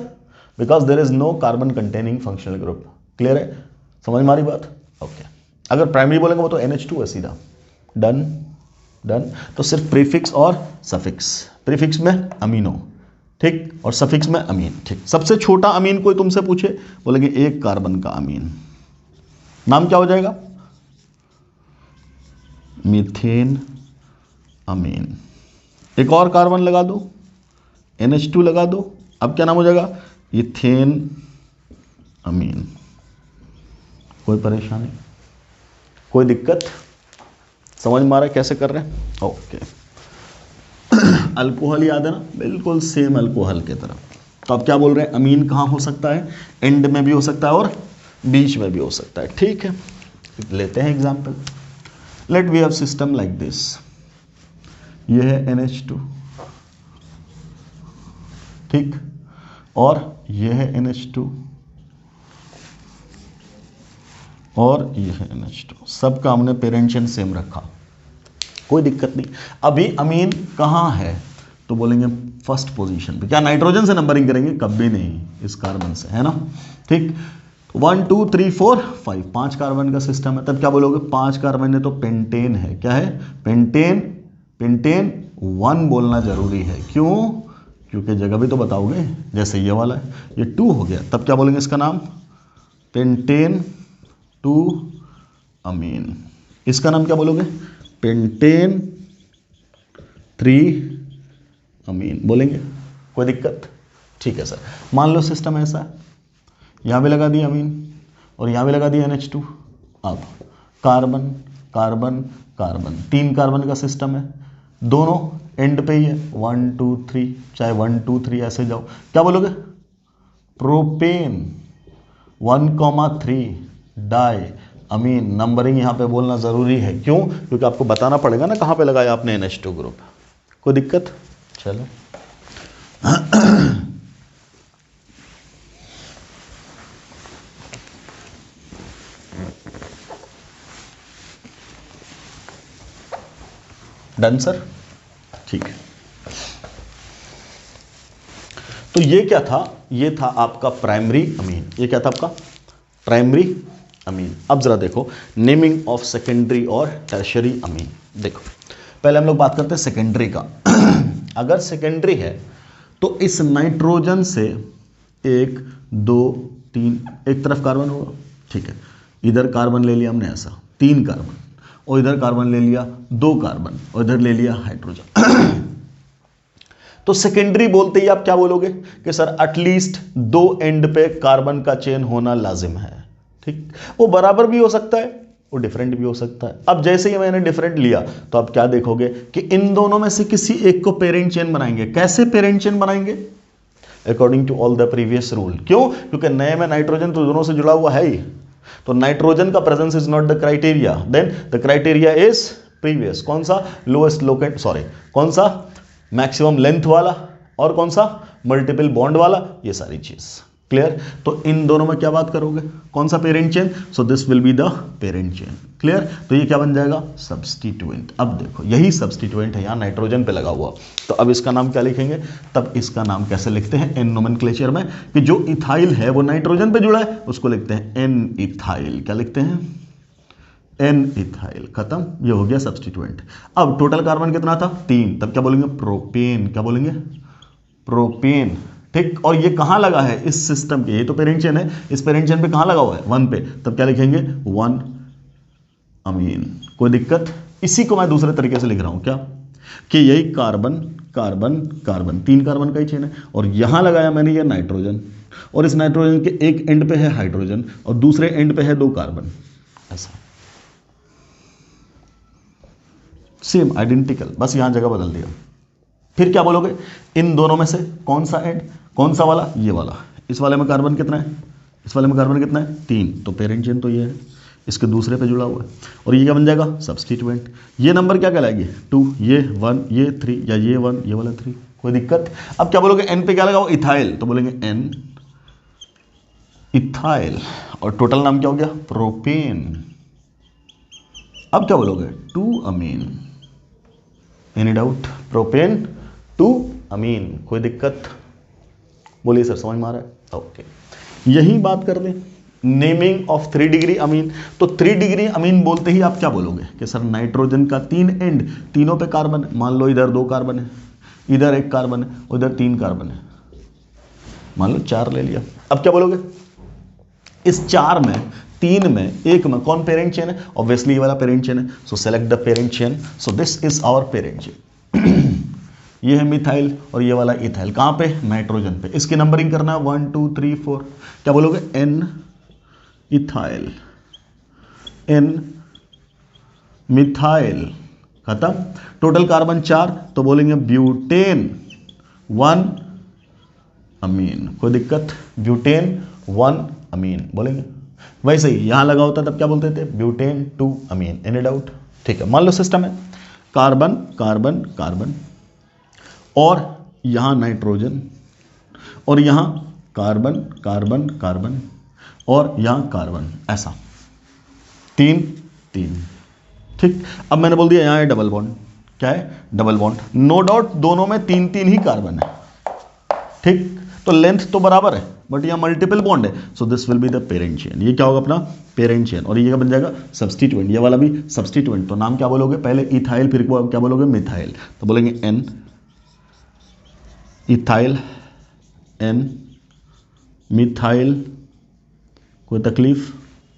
Because there is no carbon containing functional group. Clear है? समझ में आ रही बात? ओके। अगर प्राइमरी बोलेंगे वो तो NH2 है सीधा। Done done. तो सिर्फ प्रीफिक्स और सफिक्स, प्रीफिक्स में अमीनो, ठीक, और सफिक्स में अमीन। ठीक, सबसे छोटा अमीन कोई तुमसे पूछे, बोलेंगे 1 कार्बन का अमीन, नाम क्या हो जाएगा? मीथेन अमीन। एक और कार्बन लगा दो, NH2 लगा दो, अब क्या नाम हो जाएगा? इथेन अमीन। कोई परेशानी, कोई दिक्कत? समझ में आ रहा है कैसे कर रहे हैं? ओके। अल्कोहल याद है ना, बिल्कुल सेम अल्कोहल की तरह। तो अब क्या बोल रहे हैं? अमीन कहाँ हो सकता है? एंड में भी हो सकता है और बीच में भी हो सकता है। ठीक है, लेते हैं example. Let we have system like this, ये है NH2, ठीक, और ये है NH2 और ये है NH2। सबका हमने पेरेंट चेन सेम रखा, कोई दिक्कत नहीं। अभी अमीन कहाँ है तो बोलेंगे फर्स्ट पोजीशन पे। क्या नाइट्रोजन से नंबरिंग करेंगे? कभी नहीं, इस कार्बन से, है ना। ठीक, 1 2 3 4 5, 5 कार्बन का सिस्टम है। तब क्या बोलोगे? 5 कार्बन है तो पेंटेन है। क्या है? पेंटेन। पेंटेन 1 बोलना जरूरी है। क्यों? क्योंकि जगह भी तो बताओगे। जैसे ये वाला है, ये 2 हो गया, तब क्या बोलेंगे इसका नाम? पेंटेन 2 अमीन। इसका नाम क्या बोलोगे? पेंटेन 3 अमीन बोलेंगे। कोई दिक्कत? ठीक है सर। मान लो सिस्टम ऐसा है, यहाँ भी लगा दिया अमीन और यहाँ भी लगा दिया NH2। अब कार्बन कार्बन कार्बन, 3 कार्बन का सिस्टम है, दोनों एंड पे ही है, 1 2 3, चाहे 1 2 3 ऐसे जाओ। क्या बोलोगे? प्रोपेन 1,3 डाई अमीन। नंबरिंग यहाँ पे बोलना ज़रूरी है। क्यों? क्योंकि आपको बताना पड़ेगा ना कहाँ पे लगाया आपने NH2 ग्रुप। कोई दिक्कत? चलो डन सर। ठीक है, तो ये क्या था? ये था आपका प्राइमरी अमीन। ये क्या था आपका? Primary amine. अब जरा देखो नेमिंग ऑफ सेकेंडरी और टर्शियरी अमीन। देखो पहले हम लोग बात करते हैं सेकेंडरी का। अगर सेकेंडरी है तो इस नाइट्रोजन से 1 2 3, एक तरफ कार्बन होगा, ठीक है, इधर कार्बन ले लिया हमने ऐसा 3 कार्बन, और इधर कार्बन ले लिया 2 कार्बन, और इधर ले लिया हाइड्रोजन। तो सेकेंडरी बोलते ही आप क्या बोलोगे कि सर एटलीस्ट 2 एंड पे कार्बन का चेन होना लाजिम है। ठीक, वो बराबर भी हो सकता है, वो डिफरेंट भी हो सकता है। अब जैसे ही मैंने डिफरेंट लिया तो आप क्या देखोगे कि इन दोनों में से किसी एक को पेरेंट चेन बनाएंगे। कैसे पेरेंट चेन बनाएंगे? According to all the previous rule. क्यों? क्योंकि नए में नाइट्रोजन तो दोनों से जुड़ा हुआ है ही, तो नाइट्रोजन का presence is not the criteria, then the criteria is previous. कौन सा? लोएस्ट लोकेट, सॉरी, कौन सा? मैक्सिमम लेंथ वाला, और कौन सा? मल्टीपल बॉन्ड वाला, ये सारी चीज क्लियर। तो इन दोनों में क्या बात करोगे? कौन सा parent chain? So this will be the parent chain. Clear. तो ये क्या बन जाएगा? सब्स्टिट्यूएंट। अब देखो यही सब्स्टिट्यूएंट है यहाँ नाइट्रोजन पे लगा हुआ, तो अब इसका नाम क्या लिखेंगे? तब इसका नाम कैसे लिखते हैं एन नोमेनक्लेचर में, कि जो इथाइल है वो नाइट्रोजन पे जुड़ा है, उसको लिखते हैं एन इथाइल। क्या लिखते हैं? N ethyl. खत्म, ये हो गया सब्स्टिट्यूएंट। अब टोटल कार्बन कितना था? 3, तब क्या बोलेंगे? प्रोपेन। क्या बोलेंगे? प्रोपेन। ठीक। और ये कहां लगा है? इस सिस्टम के, ये तो पेरेंट चेन है, इस पेरेंट चेन पे कहां लगा हुआ है? 1 पे, तब क्या लिखेंगे? 1 अमीन। कोई दिक्कत? इसी को मैं दूसरे तरीके से लिख रहा हूं, क्या कि यही कार्बन कार्बन कार्बन, 3 कार्बन का ही चेन है, और यहां लगाया मैंने ये नाइट्रोजन, और इस नाइट्रोजन के एक एंड पे है हाइड्रोजन और दूसरे एंड पे है 2 कार्बन, ऐसा सेम आइडेंटिकल, बस यहां जगह बदल दिया। फिर क्या बोलोगे? इन दोनों में से कौन सा एंड, कौन सा वाला? ये वाला। इस वाले में कार्बन कितना है? इस वाले में कार्बन कितना है? 3, तो पेरेंट चेन तो ये है, इसके दूसरे पे जुड़ा हुआ है, और ये क्या बन जाएगा? सब्स्टिट्यूएंट। ये नंबर क्या कहलाएगी? 2, ये 1, ये 3, या ये 1, ये वाला 3। कोई दिक्कत? अब क्या बोलोगे? एन पे क्या लगा? इथाइल, तो बोलेंगे एन इथाइल, और टोटल नाम क्या हो गया? प्रोपेन। अब क्या बोलोगे? 2 amine. Any doubt? Propane 2 amine. कोई दिक्कत? बोलिए सर, समझ में आ रहा है? ओके। यही बात कर लें नेमिंग ऑफ 3 डिग्री अमीन। तो 3 डिग्री अमीन बोलते ही आप क्या बोलोगे कि सर नाइट्रोजन का 3 एंड, तीनों पे कार्बन है। मान लो इधर 2 कार्बन है, इधर 1 कार्बन है, उधर 3 कार्बन है, मान लो 4 ले लिया। अब क्या बोलोगे? इस 4 में, 3 में, 1 में कौन पेरेंट चेन है? ऑब्वियसली ये वाला पेरेंट चेन है, so select the parent chain. So this is our parent chain. ये है मिथाइल और ये वाला इथाइल। कहां पे? नाइट्रोजन पे। इसकी नंबरिंग करना है 1 2 3 4। क्या बोलोगे? N ethyl, N methyl. खत्म। टोटल कार्बन 4, तो बोलेंगे ब्यूटेन 1 अमीन। कोई दिक्कत? ब्यूटेन 1 अमीन बोलेंगे। वैसे ही यहां लगा होता तब क्या बोलते थे? Butane 2 amine. Any doubt? ठीक है। मान लो सिस्टम है कार्बन कार्बन कार्बन, और यहां नाइट्रोजन, और यहां कार्बन कार्बन कार्बन, और यहां कार्बन, ऐसा 3 3। ठीक। अब मैंने बोल दिया यहां है डबल बॉन्ड। क्या है? Double bond. नो डाउट दोनों में 3 3 ही कार्बन है। ठीक। तो लेंथ तो बराबर है, बट यहां मल्टीपल बॉन्ड है, so this will be the parent chain. ये क्या होगा? अपना पेरेंट चेन। और ये क्या बन जाएगा? सब्स्टिट्यूएंट। ये वाला भी सब्स्टिट्यूएंट। तो नाम क्या बोलोगे? पहले इथाइल, फिर क्या बोलोगे? मिथाइल। तो बोलेंगे एन इथाइल, एन मिथाइल। कोई तकलीफ?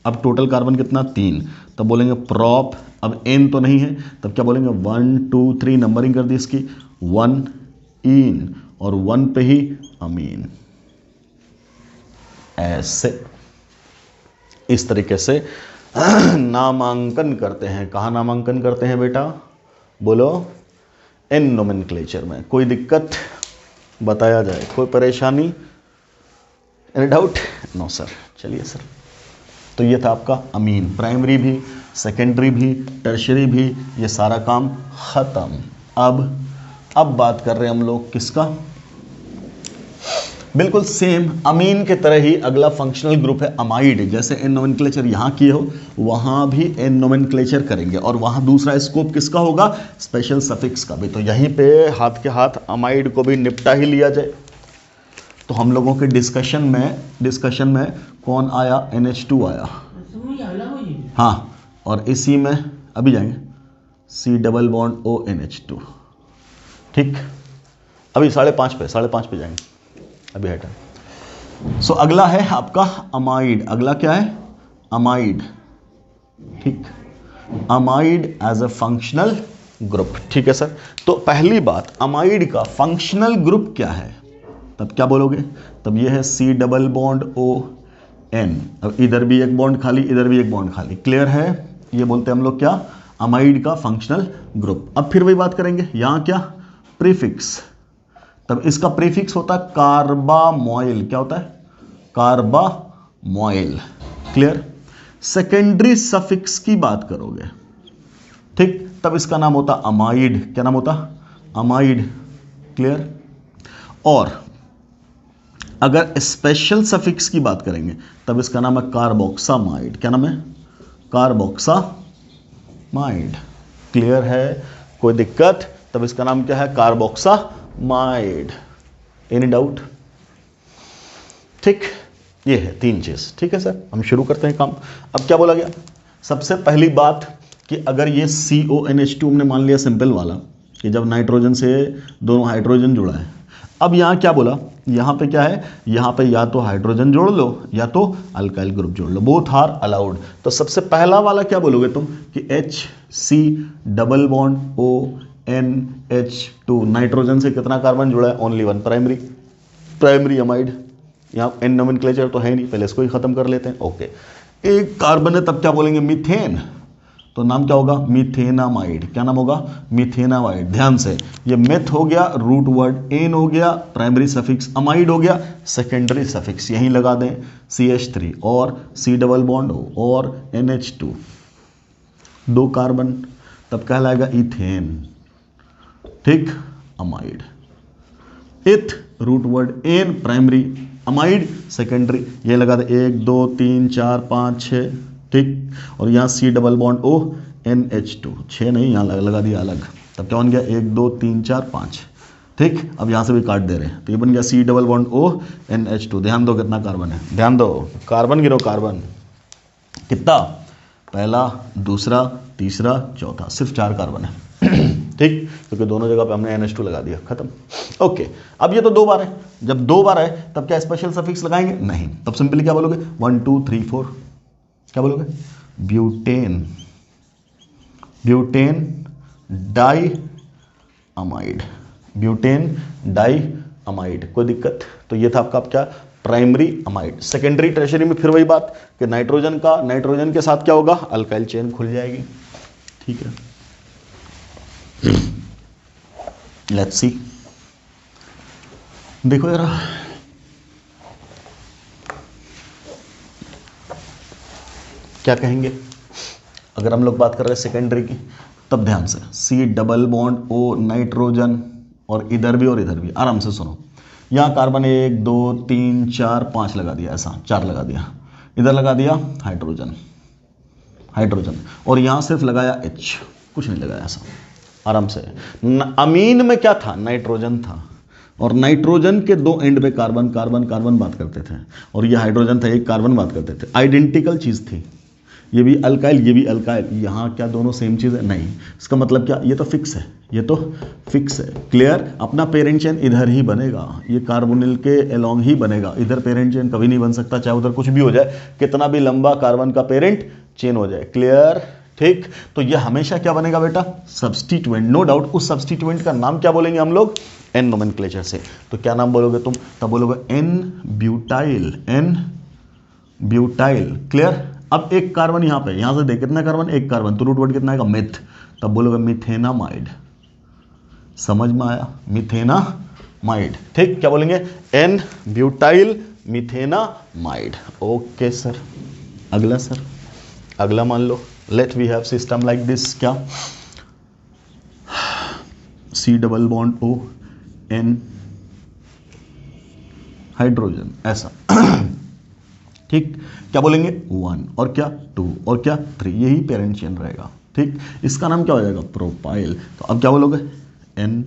अब टोटल कार्बन कितना? 3, तब बोलेंगे प्रॉप। अब एन तो नहीं है, तब क्या बोलेंगे? 1 2 3 नंबरिंग कर दी इसकी, 1 इन, और 1 पे ही अमीन। ऐसे इस तरीके से नामांकन करते हैं। कहाँ नामांकन करते हैं बेटा? बोलो। एन नोमेनक्लेचर में। कोई दिक्कत? बताया जाए। कोई परेशानी? Any doubt? No sir. चलिए सर, तो ये था आपका अमीन। प्राइमरी भी, सेकेंडरी भी, टर्शरी भी, ये सारा काम खत्म। अब बात कर रहे हैं हम लोग किसका? बिल्कुल सेम अमीन के तरह ही अगला फंक्शनल ग्रुप है अमाइड। जैसे एन नोमेनक्लेचर यहां किए हो, वहां भी एन नोमेनक्लेचर करेंगे, और वहां दूसरा स्कोप किसका होगा? स्पेशल सफिक्स का भी। तो यहीं पे हाथ के हाथ अमाइड को भी निपटा ही लिया जाए। तो हम लोगों के डिस्कशन में कौन आया? NH2 आया। हाँ, और इसी में अभी जाएंगे C++ONH2। ठीक। अभी 5:30 पे जाएंगे, अभी है टाइम। सो अगला है आपका अमाइड। अगला क्या है? अमाइड। ठीक। Amide as a functional group. ठीक है सर। तो पहली बात, अमाइड का फंक्शनल ग्रुप क्या है? तब क्या बोलोगे? तब ये है C++ON। अब इधर भी एक बॉन्ड खाली, इधर भी एक बॉन्ड खाली। क्लियर है? ये बोलते हैं हम लोग क्या, अमाइड का फंक्शनल ग्रुप। अब फिर वही बात करेंगे, यहां क्या, प्रीफिक्स, तब इसका प्रीफिक्स होता है कार्बामोइल। क्या होता है, कार्बामोइल। क्लियर। सेकेंडरी सफिक्स की बात करोगे, ठीक, तब इसका नाम होता अमाइड। क्या नाम होता, अमाइड। क्लियर। और अगर स्पेशल सफिक्स की बात करेंगे तब इसका नाम है कार्बोक्सामाइड। क्या नाम है, कार्बोक्सामाइड। क्लियर है, कोई दिक्कत, तब इसका नाम क्या है, कार्बोक्सामाइड। Any doubt? ठीक, ये है 3 चीज। ठीक है सर, हम शुरू करते हैं काम। अब क्या बोला गया, सबसे पहली बात कि अगर ये CONH2 हमने मान लिया सिंपल वाला, कि जब नाइट्रोजन से दोनों हाइड्रोजन जुड़ा है। अब यहां क्या बोला, यहां पे क्या है, यहां पे या तो हाइड्रोजन जोड़ लो या तो अल्काइल ग्रुप जोड़ लो, बोथ आर अलाउड। तो सबसे पहला वाला क्या बोलोगे तुम कि HC≡ONH2, नाइट्रोजन से कितना कार्बन जुड़ा है, ओनली 1, प्राइमरी अमाइड। यहाँ एन नोमेनक्लेचर तो है नहीं, पहले इसको ही खत्म कर लेते हैं। ओके, एक कार्बन है तब क्या बोलेंगे, मीथेन, तो नाम क्या होगा, मीथेनामाइड। क्या नाम होगा, मीथेनामाइड। ध्यान से, ये मेथ हो गया, रूट वर्ड एन हो गया, प्राइमरी सफिक्स अमाइड हो गया, सेकेंडरी सफिक्स यहीं लगा दें, CH3 और C डबल बॉन्ड हो और NH2, 2 कार्बन, तब कहलाएगा इथेन। ठीक, amide. Eth, root word N, primary, amide, secondary, ये लगा दे 1 2 3 4 5 6। ठीक, और यहाँ C double bond O NH2, 6 नहीं, यहाँ लगा दिया अलग, तब क्या बन गया 1 2 3 4 5। ठीक, अब यहाँ से भी काट दे रहे हैं, तो ये बन गया C double bond O NH2। ध्यान दो कितना कार्बन है, ध्यान दो, कार्बन गिनो, कार्बन कितना, पहला, दूसरा, तीसरा, चौथा, सिर्फ 4 कार्बन है। ठीक, क्योंकि दोनों जगह पे हमने NH2 लगा दिया, खत्म। ओके, अब ये तो 2 बार है, जब 2 बार है तब क्या स्पेशल सफिक्स लगाएंगे, नहीं, तब सिंपली क्या बोलोगे, 1 2 3 4, क्या बोलोगे, butane, butane diamide, butane diamide. कोई दिक्कत? तो ये था आपका क्या, प्राइमरी अमाइड। सेकेंडरी टर्शरी में फिर वही बात कि नाइट्रोजन के साथ क्या होगा, अल्काइल चेन खुल जाएगी। ठीक है, लेट्स सी, देखो जरा, क्या कहेंगे अगर हम लोग बात कर रहे हैं सेकेंडरी की, तब ध्यान से, C double bond O nitrogen, और इधर भी और इधर भी, आराम से सुनो, यहाँ कार्बन 1 2 3 4 5 लगा दिया, ऐसा 4 लगा दिया, इधर लगा दिया हाइड्रोजन, और यहाँ सिर्फ लगाया H, कुछ नहीं लगाया, ऐसा आराम से। अमीन में क्या था, नाइट्रोजन था, और नाइट्रोजन के 2 एंड पे कार्बन बात करते थे, और ये हाइड्रोजन था, 1 कार्बन बात करते थे, आइडेंटिकल चीज थी, ये भी अल्काइल ये भी अल्काइल, यहाँ क्या दोनों सेम चीज है, नहीं। इसका मतलब क्या, ये तो फिक्स है, ये तो फिक्स है। क्लियर, अपना पेरेंट चेन इधर ही बनेगा, ये कार्बोनिल के अलोंग ही बनेगा, इधर पेरेंट चेन कभी नहीं बन सकता, चाहे उधर कुछ भी हो जाए, कितना भी लंबा कार्बन का पेरेंट चेन हो जाए। क्लियर, ठीक, तो ये हमेशा क्या बनेगा बेटा, सब्स्टिट्यूएंट, नो डाउट। उस सब्स्टिट्यूएंट का नाम क्या बोलेंगे हम लोग, एन नोमेनक्लेचर से। तो क्या नाम बोलोगे तुम, तब बोलोगे N butyl, N butyl. Clear. अब 1 कार्बन यहाँ पे, यहाँ से देख कितना कार्बन, 1 कार्बन, तो रूट वर्ड कितना आएगा, मिथ, तब बोलोगे मिथेनामाइड। समझ में आया, मिथेनामाइड। ठीक, क्या बोलेंगे, N butyl methanamide. Okay sir, अगला सर, अगला मान लो, let we have system like this, क्या, C double bond O N hydrogen, ऐसा। ठीक, क्या बोलेंगे, 1 और क्या 2 और क्या 3, यही पेरेंट चेन रहेगा। ठीक, इसका नाम क्या हो जाएगा, प्रोपाइल। तो अब क्या बोलोगे, N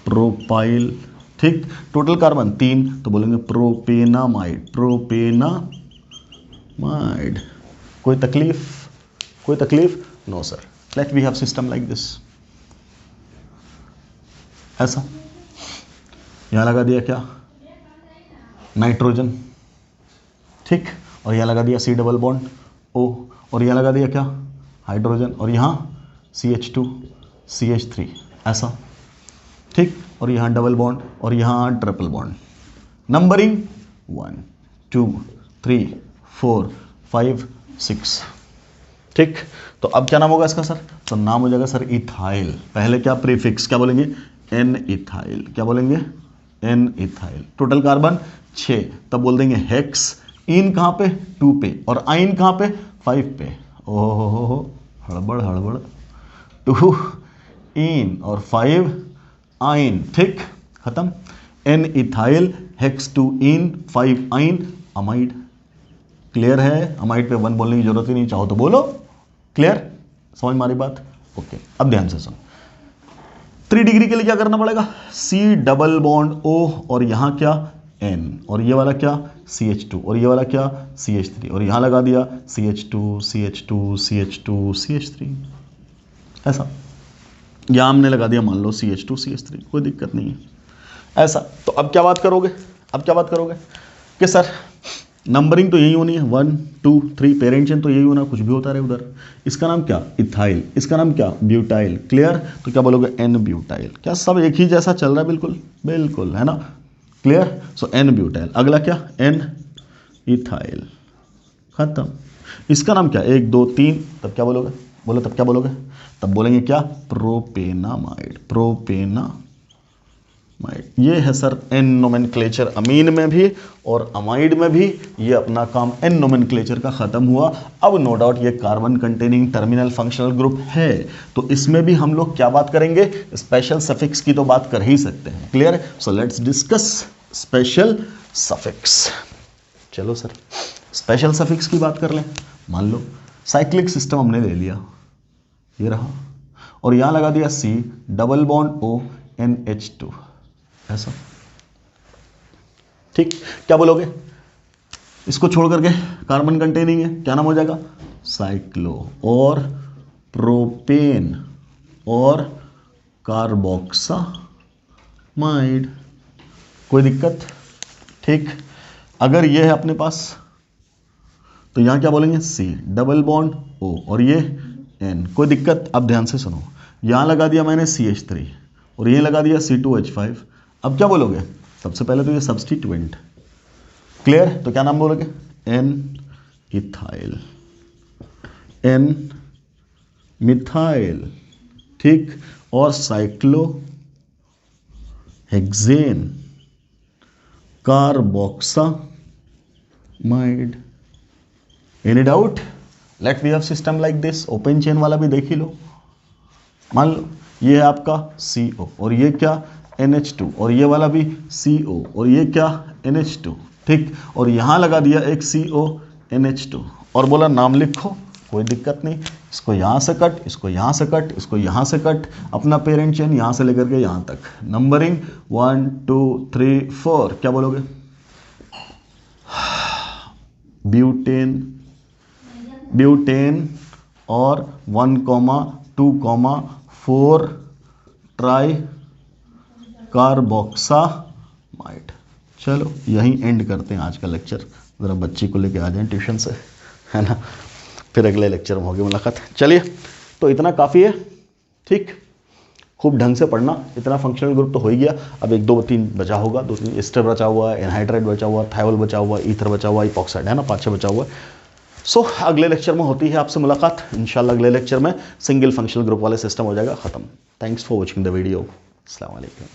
प्रोपाइल। ठीक, टोटल कार्बन 3, तो बोलेंगे प्रोपेनामाइड, प्रोपेनामाइड। कोई तकलीफ, no sir. Let we have system like this, ऐसा, यहां लगा दिया क्या, नाइट्रोजन, ठीक, और यहां लगा दिया C डबल बॉन्ड O, और यहां लगा दिया क्या, हाइड्रोजन, और यहां CH2 CH3, ऐसा। ठीक, और यहां डबल बॉन्ड और यहां ट्रिपल बॉन्ड। नंबरिंग 1 2 3 4 5 6, ठीक, तो अब क्या नाम होगा इसका सर? तो नाम हो जाएगा सर इथाइल। पहले क्या प्रीफिक्स क्या बोलेंगे? N ethyl. क्या बोलेंगे? N ethyl. टोटल कार्बन 6, तब बोल देंगे हेक्स। इन कहाँ पे? 2 पे, और आइन कहाँ पे? 5 पे। ओहो हड़बड़ हड़बड़। 2 इन और 5 आइन। ठीक, खत्म। एन इथाइल, हेक्स 2 इन 5 आइन, अमाइड। क्लियर है? अमाइड पे 1 बोलने की जरूरत ही नहीं, चाहो तो बोलो। क्लियर? समझ मारी बात? ओके, अब ध्यान से सुनो। 3 डिग्री के लिए क्या करना पड़ेगा? C डबल बॉन्ड O, और यहां क्या? N, और ये वाला क्या? CH2, और ये वाला क्या? CH3, और यहां लगा दिया CH2 CH2 CH2 CH3, ऐसा। यहां हमने लगा दिया मान लो CH2 CH3, कोई दिक्कत नहीं है ऐसा। तो अब क्या बात करोगे? अब क्या बात करोगे कि सर नंबरिंग तो यही होनी है, 1 2 3, पेरेंट चेन तो यही होना, कुछ भी होता रहे उधर। इसका नाम क्या? इथाइल। इसका नाम क्या? ब्यूटाइल। क्लियर? तो क्या बोलोगे? N butyl. क्या सब एक ही जैसा चल रहा है? बिल्कुल बिल्कुल, है ना? क्लियर? So N butyl. अगला क्या? N ethyl. खत्म। इसका नाम क्या? 1 2 3, तब क्या बोलोगे? बोलो तब क्या बोलोगे? तब बोलेंगे क्या? प्रोपेनामाइड। प्रोपेनामाइड। ये है सर एन नोमेनक्लेचर, अमीन में भी और अमाइड में भी। ये अपना काम एन नोमेनक्लेचर का खत्म हुआ। अब नो डाउट ये carbon containing terminal functional group है, तो इसमें भी हम लोग क्या बात करेंगे? स्पेशल सफिक्स की तो बात कर ही सकते हैं। Clear? So let's discuss special suffix. चलो सर स्पेशल सफिक्स की बात कर लें। मान लो साइक्लिक सिस्टम हमने ले लिया, ये रहा, और यहां लगा दिया C double bond O NH2, ऐसा। ठीक, क्या बोलोगे? इसको छोड़ करके कार्बन कंटेनिंग है, क्या नाम हो जाएगा? साइक्लो, और प्रोपेन, और कार्बोक्सामाइड। कोई दिक्कत? ठीक, अगर ये है अपने पास तो यहां क्या बोलेंगे? C डबल बॉन्ड O, और ये N। कोई दिक्कत? अब ध्यान से सुनो, यहां लगा दिया मैंने CH3, और ये लगा दिया C2H5। अब क्या बोलोगे? सबसे पहले तो ये सब्स्टिट्यूएंट। क्लियर? तो क्या नाम बोलोगे? N ethyl, N methyl. ठीक, और cyclohexane carboxamide. Any doubt? Let we have system like this. Open chain वाला भी देख ही लो। मान लो ये है आपका CO, और ये क्या? NH2, और ये वाला भी CO, और ये क्या? NH2। ठीक, और यहां लगा दिया एक CO NH2, और बोला नाम लिखो। कोई दिक्कत नहीं, इसको यहां से कट, इसको यहां से कट, इसको यहां से कट, अपना पेरेंट चेन यहां से लेकर के यहां तक, नंबरिंग 1 2 3 4। क्या बोलोगे? ब्यूटेन, ब्यूटेन, और 1 2 4 ट्राई कार्बोक्सामाइड। चलो यहीं एंड करते हैं आज का लेक्चर। ज़रा बच्ची को लेके आ जाएं ट्यूशन से, है ना? फिर अगले लेक्चर में होगी मुलाकात। चलिए, तो इतना काफ़ी है। ठीक, खूब ढंग से पढ़ना। इतना फंक्शनल ग्रुप तो हो ही गया। अब 1 2 3 बचा होगा, 2 3 एस्टर बचा हुआ है, एनहाइड्राइड बचा हुआ, थायोल बचा हुआ, ईथर बचा हुआ, इपॉक्साइड, है ना? 5 6 बचा हुआ है। सो अगले लेक्चर में होती है आपसे मुलाकात इंशाल्लाह। अगले लेक्चर में सिंगल फंक्शनल ग्रुप वाले सिस्टम हो जाएगा खत्म। Thanks for watching the video. अस्सलाम वालेकुम।